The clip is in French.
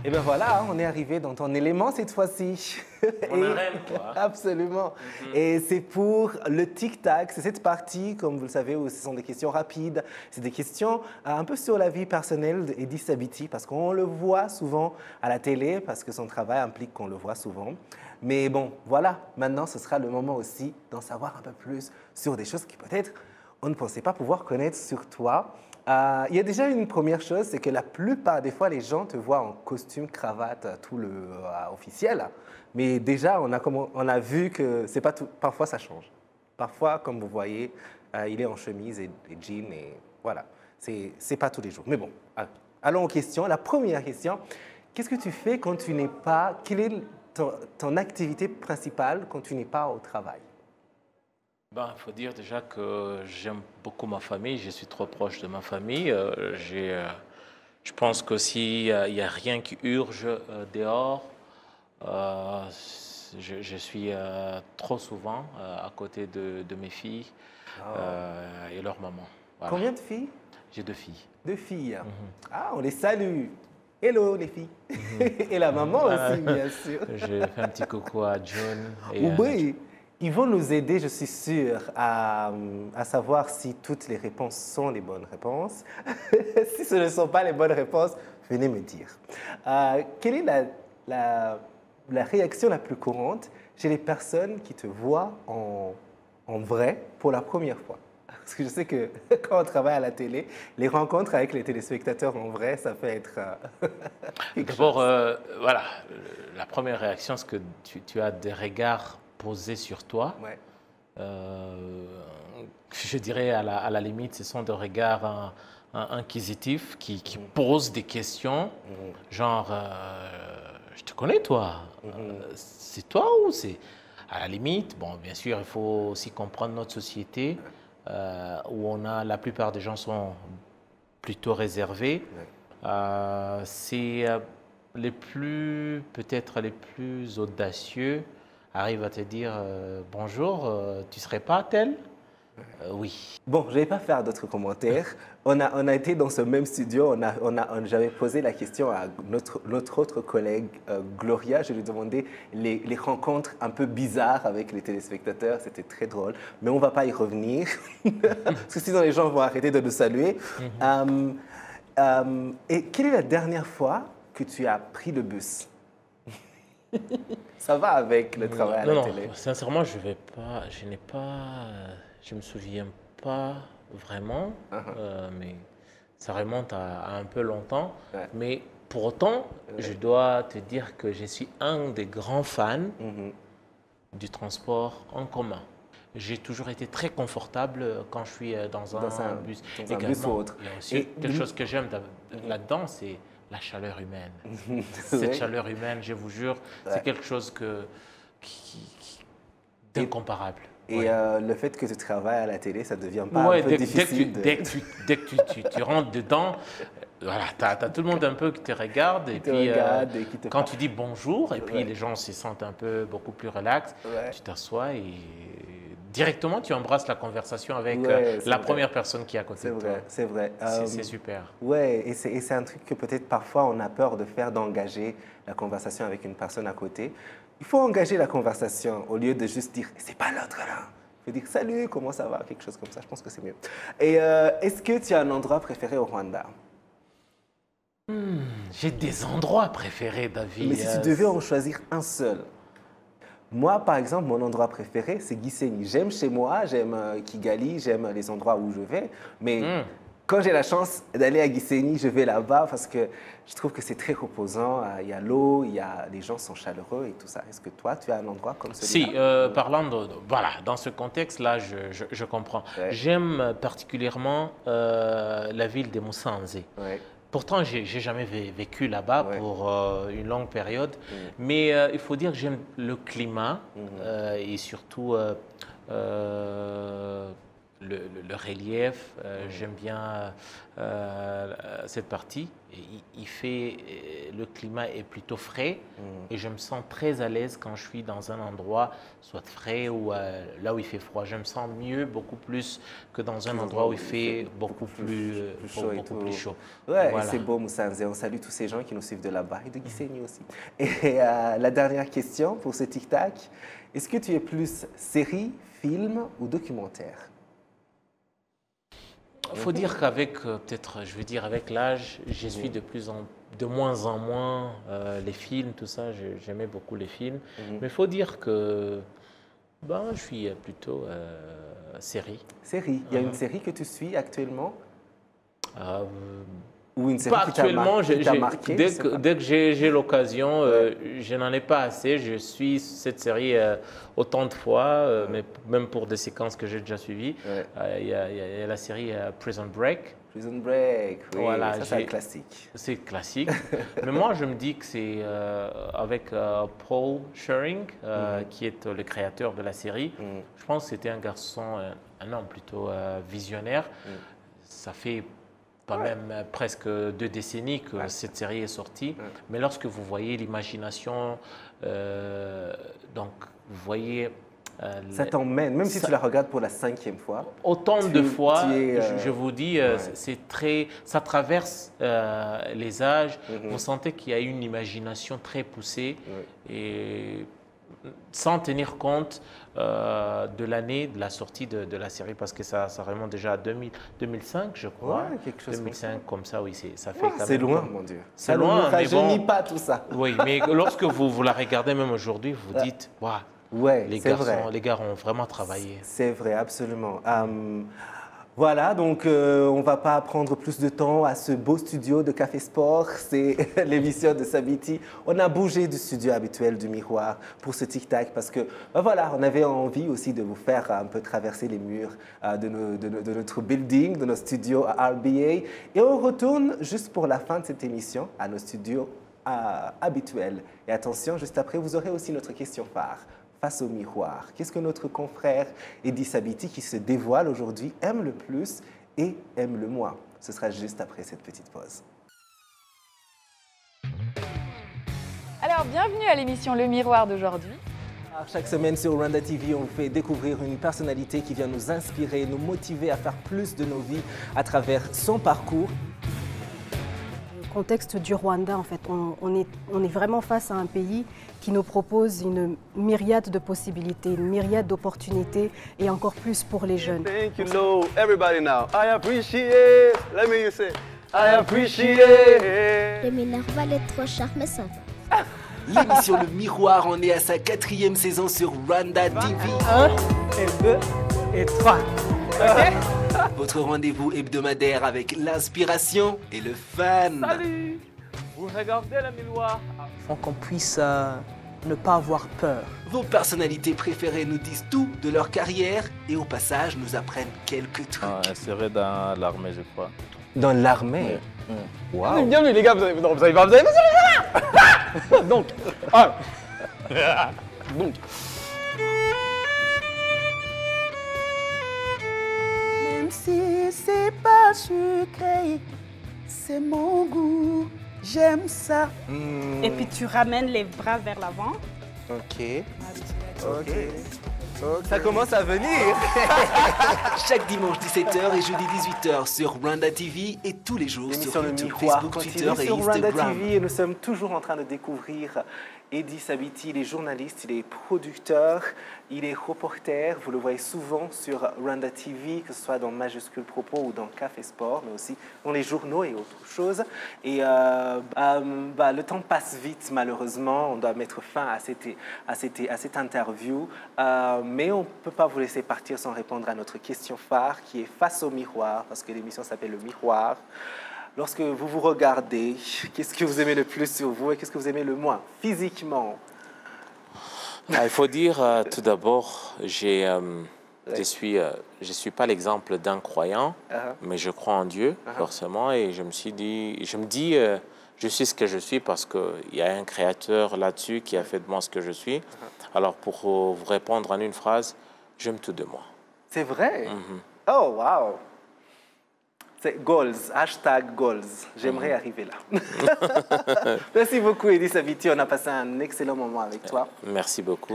Et bien voilà, on est arrivé dans ton élément cette fois-ci. Mon arène, quoi. Absolument. Et c'est pour le tic-tac. C'est cette partie, comme vous le savez, où ce sont des questions rapides. C'est des questions un peu sur la vie personnelle d'Eddie Sabiti, parce qu'on le voit souvent à la télé, parce que son travail implique qu'on le voit souvent. Mais bon, voilà, maintenant ce sera le moment aussi d'en savoir un peu plus sur des choses qui peut-être on ne pensait pas pouvoir connaître sur toi. Il y a déjà une première chose, c'est que la plupart des fois, les gens te voient en costume, cravate, tout le officiel. Mais déjà, on a vu que c'est pas tout. Parfois, ça change. Parfois, comme vous voyez, il est en chemise et jean et voilà. C'est pas tous les jours. Mais bon, allons aux questions. La première question, qu'est-ce que tu fais quand tu n'es pas. Quelle est ton activité principale quand tu n'es pas au travail? Ben, il faut dire déjà que j'aime beaucoup ma famille, je suis trop proche de ma famille. Je pense que s'il n'y a rien qui urge dehors, euh, je suis trop souvent à côté de mes filles et leur maman. Voilà. Combien de filles? J'ai 2 filles. 2 filles. Ah, on les salue. Hello les filles. Et la maman aussi, bien sûr. Je fais un petit coucou à June et Oui, ils vont nous aider, je suis sûre, à savoir si toutes les réponses sont les bonnes réponses. Si ce ne sont pas les bonnes réponses, venez me dire. Quelle est la réaction la plus courante chez les personnes qui te voient en vrai pour la première fois? Parce que je sais que quand on travaille à la télé, les rencontres avec les téléspectateurs en vrai, ça peut être quelque d'abord, chose. voilà, la première réaction, c'est que tu as des regards posés sur toi. Ouais. Euh, je dirais à la limite, ce sont des regards inquisitifs qui posent des questions, genre, je te connais toi, c'est toi ou c'est... À la limite, bon, bien sûr, il faut aussi comprendre notre société où on a, la plupart des gens sont plutôt réservés. Ouais. C'est peut-être les plus audacieux arrivent à te dire bonjour, tu serais pas tel? Oui. Bon, je ne vais pas faire d'autres commentaires. On a été dans ce même studio, j'avais posé la question à notre autre collègue Gloria. Je lui demandais les rencontres un peu bizarres avec les téléspectateurs. C'était très drôle. Mais on ne va pas y revenir, parce que sinon les gens vont arrêter de nous saluer. Et quelle est la dernière fois que tu as pris le bus? Ça va avec le travail à Non, la non, télé? sincèrement, je vais pas, je n'ai pas, je me souviens pas vraiment, mais ça remonte à un peu longtemps. Ouais. Mais pour autant, je dois te dire que je suis un des grands fans du transport en commun. J'ai toujours été très confortable quand je suis dans un bus. Dans un bus ou autre. Il y a aussi quelque chose que j'aime là-dedans, c'est la chaleur humaine. Cette Oui. chaleur humaine, je vous jure, c'est quelque chose d'incomparable. Et le fait que tu travailles à la télé, ça ne devient pas Ouais, un peu difficile dès que tu rentres dedans, voilà, tu as tout le monde un peu qui te regarde. Et te puis, regarde et qui te quand parle. tu dis bonjour, et puis Ouais. les gens se sentent un peu beaucoup plus relax, Ouais. tu t'assois et directement tu embrasses la conversation avec Ouais, c'est la vrai. première personne qui est à côté C'est de toi. vrai, c'est vrai. C'est super. Ouais, et c'est un truc que peut-être parfois on a peur de faire, d'engager la conversation avec une personne à côté. Il faut engager la conversation au lieu de juste dire c'est pas l'autre là. Il faut dire salut, comment ça va, quelque chose comme ça. Je pense que c'est mieux. Et est-ce que tu as un endroit préféré au Rwanda? J'ai des endroits préférés, David. Mais si tu devais en choisir un seul. Moi, par exemple, mon endroit préféré, c'est Gisenyi. J'aime chez moi, j'aime Kigali, j'aime les endroits où je vais. Mais quand j'ai la chance d'aller à Gisenyi, je vais là-bas parce que je trouve que c'est très reposant. Il y a l'eau, les gens sont chaleureux et tout ça. Est-ce que toi, tu as un endroit comme celui-là? Si, parlant voilà, dans ce contexte-là, je comprends. Ouais. J'aime particulièrement la ville de Musanze. Ouais. Pourtant, j'ai jamais vécu là-bas Ouais. pour une longue période, mais il faut dire que j'aime le climat et surtout le relief. J'aime bien cette partie. Et il fait le climat est plutôt frais et je me sens très à l'aise quand je suis dans un endroit soit frais ou là où il fait froid. Je me sens mieux, beaucoup plus que dans un endroit où il fait beaucoup plus chaud. Ouais, Voilà. c'est beau, Moussa Nzé. On salue tous ces gens qui nous suivent de là-bas et de Gisenyi aussi. Et la dernière question pour ce tic-tac, est-ce que tu es plus série, film ou documentaire? Il faut dire qu'avec, peut-être, je veux dire, avec l'âge, je suis de moins en moins les films, tout ça. J'aimais beaucoup les films. Mais il faut dire que ben, je suis plutôt série. Série. Il y a une série que tu suis actuellement? Euh, Ou une série Pas qui actuellement, t'a marqué? dès que j'ai l'occasion, je n'en ai pas assez. Je suis cette série autant de fois, mais même pour des séquences que j'ai déjà suivies. Il y a la série Prison Break. Prison Break, oui, Voilà, ça c'est un classique. C'est classique. Mais moi, je me dis que c'est avec Paul Schering, qui est le créateur de la série. Je pense que c'était un garçon, un homme plutôt visionnaire. Ça fait quand même presque 2 décennies que cette série est sortie. Mais lorsque vous voyez l'imagination, donc vous voyez... ça t'emmène, même si tu la regardes pour la 5e fois. Autant de fois, je vous dis, c'est très, ça traverse les âges. Vous sentez qu'il y a une imagination très poussée et sans tenir compte de l'année de la sortie de la série, parce que ça remonte déjà à 2005, je crois. Ouais, quelque chose 2005, comme ça, oui, ça fait quand même... C'est loin, mon Dieu. C'est loin, mais bon... Je nie pas tout ça. Oui, mais lorsque vous la regardez même aujourd'hui, vous dites, waouh, ouais, les gars ont vraiment travaillé. C'est vrai, absolument. Voilà, donc on ne va pas prendre plus de temps à ce beau studio de Café Sport. C'est l'émission de Sabiti. On a bougé du studio habituel du Miroir pour ce tic-tac parce que, ben voilà, on avait envie aussi de vous faire un peu traverser les murs de notre building, de nos studios à RBA. Et on retourne juste pour la fin de cette émission à nos studios habituels. Et attention, juste après, vous aurez aussi notre question phare. Face au miroir, qu'est-ce que notre confrère Eddy Sabiti, qui se dévoile aujourd'hui, aime le plus et aime le moins? Ce sera juste après cette petite pause. Alors, bienvenue à l'émission Le Miroir d'aujourd'hui. Chaque semaine sur Rwanda TV, on vous fait découvrir une personnalité qui vient nous inspirer, nous motiver à faire plus de nos vies à travers son parcours. Le contexte du Rwanda, en fait, on est vraiment face à un pays qui nous propose une myriade de possibilités, une myriade d'opportunités et encore plus pour les jeunes. Thank you, know everybody now. I appreciate. Let me hear you say, I appreciate. Le Minerval est trop cher, mais ça va. L'émission Le Miroir en est à sa 4e saison sur Rwanda TV. 1 et 2 et 3. OK? Votre rendez-vous hebdomadaire avec l'inspiration et le fan. Salut! Vous regardez le miroir. Faut qu'on puisse ne pas avoir peur. Vos personnalités préférées nous disent tout de leur carrière et au passage nous apprennent quelques trucs. Insérer dans l'armée, je crois. Dans l'armée? Waouh! Bienvenue les gars, vous avez pas donc, donc. Même si c'est pas sucré, c'est mon goût. J'aime ça. Et puis tu ramènes les bras vers l'avant. Ok. Ça commence à venir. Chaque dimanche 17h et jeudi 18h sur Rwanda TV et tous les jours sur YouTube, Facebook, Twitter et Instagram. Rwanda TV et nous sommes toujours en train de découvrir Eddy Sabiti. Il est journaliste, il est producteur, il est reporter. Vous le voyez souvent sur Rwanda TV, que ce soit dans Majuscule Propos ou dans Café Sport, mais aussi dans les journaux et autres choses. Et le temps passe vite, malheureusement. On doit mettre fin à cette interview. Mais on ne peut pas vous laisser partir sans répondre à notre question phare qui est face au miroir, parce que l'émission s'appelle Le Miroir. Lorsque vous vous regardez, qu'est-ce que vous aimez le plus sur vous et qu'est-ce que vous aimez le moins physiquement? Il faut dire tout d'abord, je suis pas l'exemple d'un croyant, mais je crois en Dieu forcément, et je me dis, je suis ce que je suis parce qu'il y a un créateur là-dessus qui a fait de moi ce que je suis. Alors pour vous répondre en une phrase, j'aime tout de moi. C'est vrai? Oh, wow! C'est goals, hashtag goals. J'aimerais arriver là. Merci beaucoup, Edith Abiti. On a passé un excellent moment avec toi. Merci beaucoup.